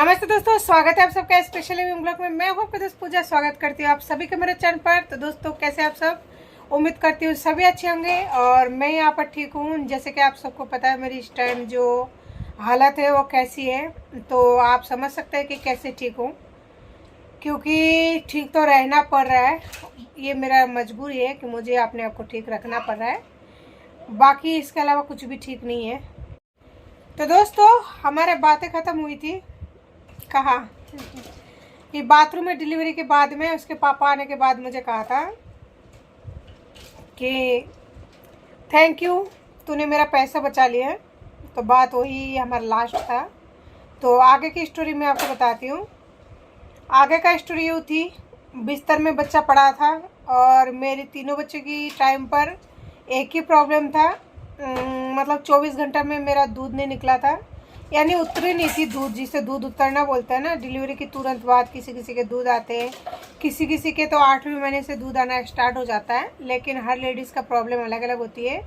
नमस्ते दोस्तों, स्वागत है आप सबका स्पेशल लिविंग ब्लॉग में। मैं हूं आपका दोस्त पूजा, स्वागत करती हूँ आप सभी के मेरे चैनल पर। तो दोस्तों, कैसे आप सब? उम्मीद करती हूँ सभी अच्छे होंगे और मैं यहाँ पर ठीक हूँ। जैसे कि आप सबको पता है मेरी इस टाइम जो हालत है वो कैसी है, तो आप समझ सकते हैं कि कैसे ठीक हूँ, क्योंकि ठीक तो रहना पड़ रहा है। ये मेरा मजबूरी है कि मुझे अपने आप को ठीक रखना पड़ रहा है, बाकी इसके अलावा कुछ भी ठीक नहीं है। तो दोस्तों, हमारे बातें ख़त्म हुई थी कहाँ कि बाथरूम में डिलीवरी के बाद में उसके पापा आने के बाद मुझे कहा था कि थैंक यू, तूने मेरा पैसा बचा लिया है। तो बात वही हमारा लास्ट था। तो आगे की स्टोरी मैं आपको बताती हूँ। आगे का स्टोरी यूँ थी, बिस्तर में बच्चा पड़ा था और मेरे तीनों बच्चों की टाइम पर एक ही प्रॉब्लम था। मतलब 24 घंटा में मेरा दूध नहीं निकला था, यानी उतरी नहीं थी दूध, जिसे दूध उतरना बोलते हैं ना। डिलीवरी के तुरंत बाद किसी किसी के दूध आते हैं, किसी किसी के तो 8वें महीने से दूध आना स्टार्ट हो जाता है, लेकिन हर लेडीज़ का प्रॉब्लम अलग अलग होती है।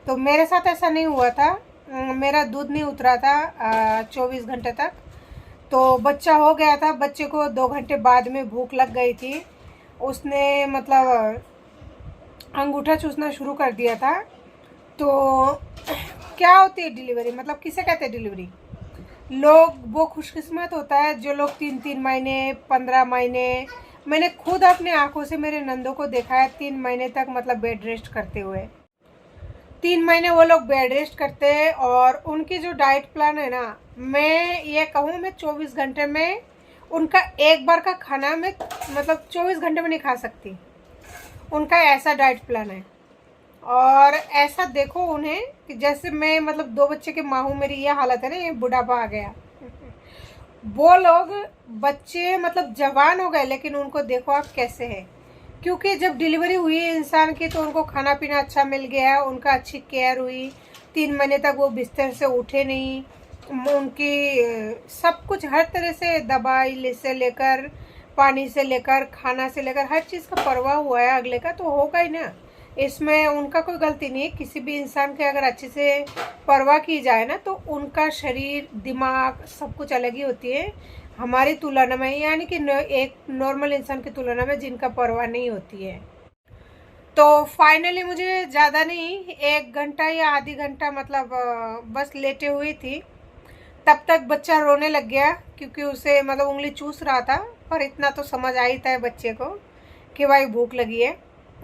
तो मेरे साथ ऐसा नहीं हुआ था, मेरा दूध नहीं उतरा था 24 घंटे तक। तो बच्चा हो गया था, बच्चे को 2 घंटे बाद में भूख लग गई थी। उसने मतलब अंगूठा चूसना शुरू कर दिया था। तो क्या होती है डिलीवरी, मतलब किसे कहते हैं डिलीवरी? लोग वो खुशकिस्मत होता है जो लोग 3-3 महीने, 15 महीने, मैंने खुद अपने आंखों से मेरे नंदों को देखा है 3 महीने तक मतलब बेड रेस्ट करते हुए। 3 महीने वो लोग बेड रेस्ट करते हैं और उनकी जो डाइट प्लान है ना, मैं ये कहूँ मैं 24 घंटे में उनका एक बार का खाना मैं मतलब 24 घंटे में नहीं खा सकती। उनका ऐसा डाइट प्लान है। और ऐसा देखो उन्हें कि जैसे मैं मतलब 2 बच्चे की माँ हूँ, मेरी ये हालत है ना, ये बुढ़ापा आ गया। वो लोग बच्चे मतलब जवान हो गए, लेकिन उनको देखो आप कैसे है, क्योंकि जब डिलीवरी हुई इंसान की तो उनको खाना पीना अच्छा मिल गया, उनका अच्छी केयर हुई। 3 महीने तक वो बिस्तर से उठे नहीं। उनकी सब कुछ हर तरह से, दवाई से लेकर, पानी से लेकर, खाना से लेकर, हर चीज़ का परवाह हुआ है। अगले का तो होगा ही ना, इसमें उनका कोई गलती नहीं है। किसी भी इंसान की अगर अच्छे से परवाह की जाए ना, तो उनका शरीर, दिमाग, सब कुछ अलग ही होती है हमारी तुलना में, यानी कि एक नॉर्मल इंसान की तुलना में जिनका परवाह नहीं होती है। तो फाइनली मुझे ज़्यादा नहीं, 1 घंटा या आधी घंटा मतलब बस लेटे हुई थी, तब तक बच्चा रोने लग गया, क्योंकि उसे मतलब उंगली चूस रहा था। पर इतना तो समझ आई था बच्चे को कि भाई भूख लगी है,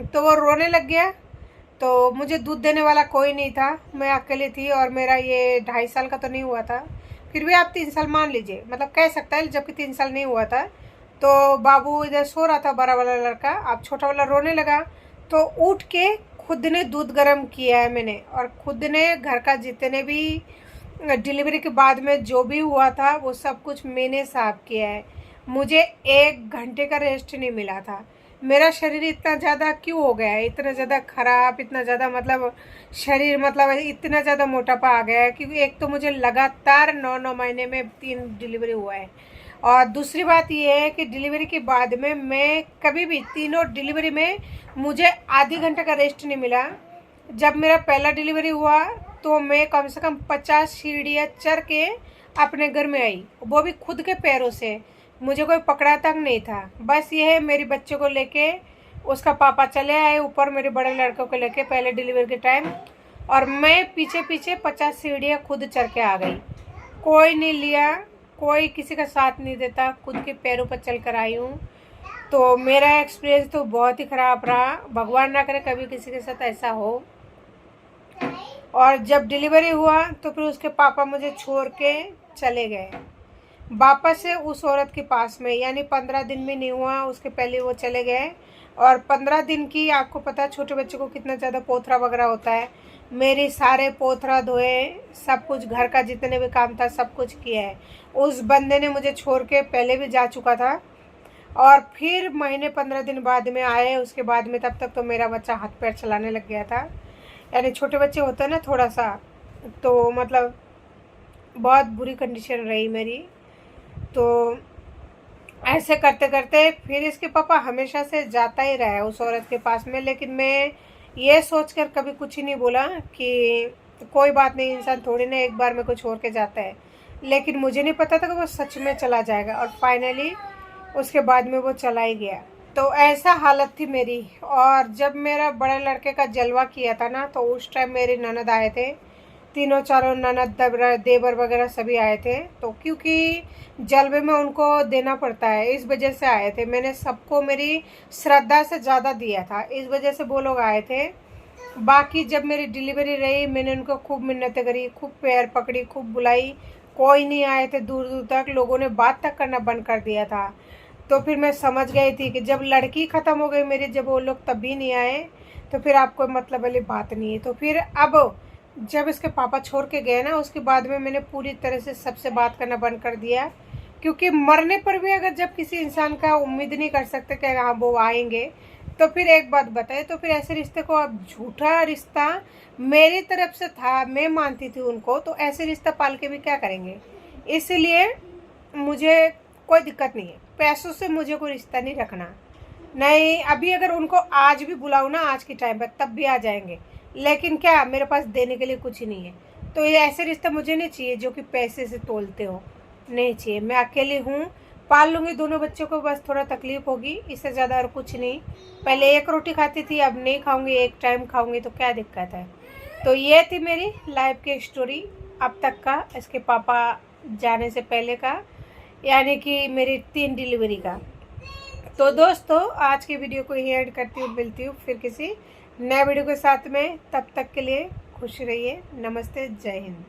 तो वो रोने लग गया। तो मुझे दूध देने वाला कोई नहीं था, मैं अकेली थी और मेरा ये 2.5 साल का तो नहीं हुआ था, फिर भी आप 3 साल मान लीजिए, मतलब कह सकता है, जबकि 3 साल नहीं हुआ था। तो बाबू इधर सो रहा था, बड़ा वाला लड़का, अब छोटा वाला रोने लगा। तो उठ के खुद ने दूध गर्म किया है मैंने, और खुद ने घर का जितने भी डिलीवरी के बाद में जो भी हुआ था वो सब कुछ मैंने साफ किया है। मुझे 1 घंटे का रेस्ट नहीं मिला था। मेरा शरीर इतना ज़्यादा क्यों हो गया है, इतना ज़्यादा ख़राब, इतना ज़्यादा मतलब शरीर मतलब इतना ज़्यादा मोटापा आ गया है, क्योंकि एक तो मुझे लगातार 9-9 महीने में 3 डिलीवरी हुआ है। और दूसरी बात ये है कि डिलीवरी के बाद में मैं कभी भी, तीनों डिलीवरी में मुझे आधी घंटे का रेस्ट नहीं मिला। जब मेरा पहला डिलीवरी हुआ तो मैं कम से कम 50 सीढ़ियाँ चढ़ के अपने घर में आई, वो भी खुद के पैरों से, मुझे कोई पकड़ा तक नहीं था। बस ये है, मेरे बच्चे को लेके उसका पापा चले आए ऊपर मेरे बड़े लड़कों को लेके पहले डिलीवरी के टाइम, और मैं पीछे पीछे 50 सीढ़ियाँ खुद चढ़ के आ गई। कोई नहीं लिया, कोई किसी का साथ नहीं देता, खुद के पैरों पर चल कर आई हूँ। तो मेरा एक्सपीरियंस तो बहुत ही ख़राब रहा, भगवान ना करे कभी किसी के साथ ऐसा हो। और जब डिलीवरी हुआ तो फिर उसके पापा मुझे छोड़ के चले गए वापस से उस औरत के पास में, यानी 15 दिन में नहीं हुआ, उसके पहले वो चले गए। और 15 दिन की, आपको पता है छोटे बच्चे को कितना ज़्यादा पोथरा वगैरह होता है। मेरे सारे पोथरा धोए, सब कुछ घर का जितने भी काम था सब कुछ किया है। उस बंदे ने मुझे छोड़ के पहले भी जा चुका था, और फिर महीने 15 दिन बाद में आए उसके बाद में, तब तक तो मेरा बच्चा हाथ पैर चलाने लग गया था। यानी छोटे बच्चे होते हैं ना थोड़ा सा, तो मतलब बहुत बुरी कंडीशन रही मेरी। तो ऐसे करते करते फिर इसके पापा हमेशा से जाता ही रहा है उस औरत के पास में, लेकिन मैं ये सोचकर कभी कुछ ही नहीं बोला कि कोई बात नहीं, इंसान थोड़ी ना एक बार में को छोड़ के जाता है। लेकिन मुझे नहीं पता था कि वो सच में चला जाएगा, और फाइनली उसके बाद में वो चला ही गया। तो ऐसा हालत थी मेरी। और जब मेरा बड़े लड़के का जलवा किया था ना, तो उस टाइम मेरे ननद आए थे, तीनों चारों ननद देवर वगैरह सभी आए थे। तो क्योंकि जलवे में उनको देना पड़ता है, इस वजह से आए थे। मैंने सबको मेरी श्रद्धा से ज़्यादा दिया था, इस वजह से वो लोग आए थे। बाकी जब मेरी डिलीवरी रही, मैंने उनको खूब मिन्नतें करी, खूब पैर पकड़ी, खूब बुलाई, कोई नहीं आए थे। दूर दूर तक लोगों ने बात तक करना बंद कर दिया था। तो फिर मैं समझ गई थी कि जब लड़की ख़त्म हो गई मेरी, जब वो लोग तब भी नहीं आए, तो फिर आपको मतलब वाली बात नहीं है। तो फिर अब जब इसके पापा छोड़ के गए ना, उसके बाद में मैंने पूरी तरह से सबसे बात करना बंद कर दिया। क्योंकि मरने पर भी अगर जब किसी इंसान का उम्मीद नहीं कर सकते कि हाँ वो आएंगे, तो फिर एक बात बताए, तो फिर ऐसे रिश्ते को, अब झूठा रिश्ता मेरी तरफ से था, मैं मानती थी उनको, तो ऐसे रिश्ता पाल के भी क्या करेंगे। इसलिए मुझे कोई दिक्कत नहीं है, पैसों से मुझे कोई रिश्ता नहीं रखना। नहीं, अभी अगर उनको आज भी बुलाऊँ ना, आज के टाइम पर, तब भी आ जाएंगे। लेकिन क्या, मेरे पास देने के लिए कुछ ही नहीं है। तो ये ऐसे रिश्ता मुझे नहीं चाहिए जो कि पैसे से तोलते हो, नहीं चाहिए। मैं अकेली हूँ, पाल लूँगी दोनों बच्चों को, बस थोड़ा तकलीफ होगी, इससे ज़्यादा और कुछ नहीं। पहले एक रोटी खाती थी, अब नहीं खाऊंगी, एक टाइम खाऊंगी, तो क्या दिक्कत है। तो ये थी मेरी लाइफ की स्टोरी अब तक का, इसके पापा जाने से पहले का, यानी कि मेरी 3 डिलीवरी का। तो दोस्तों, आज की वीडियो को ही एंड करती हूँ, मिलती हूँ फिर किसी नए वीडियो के साथ में। तब तक के लिए खुश रहिए। नमस्ते, जय हिंद।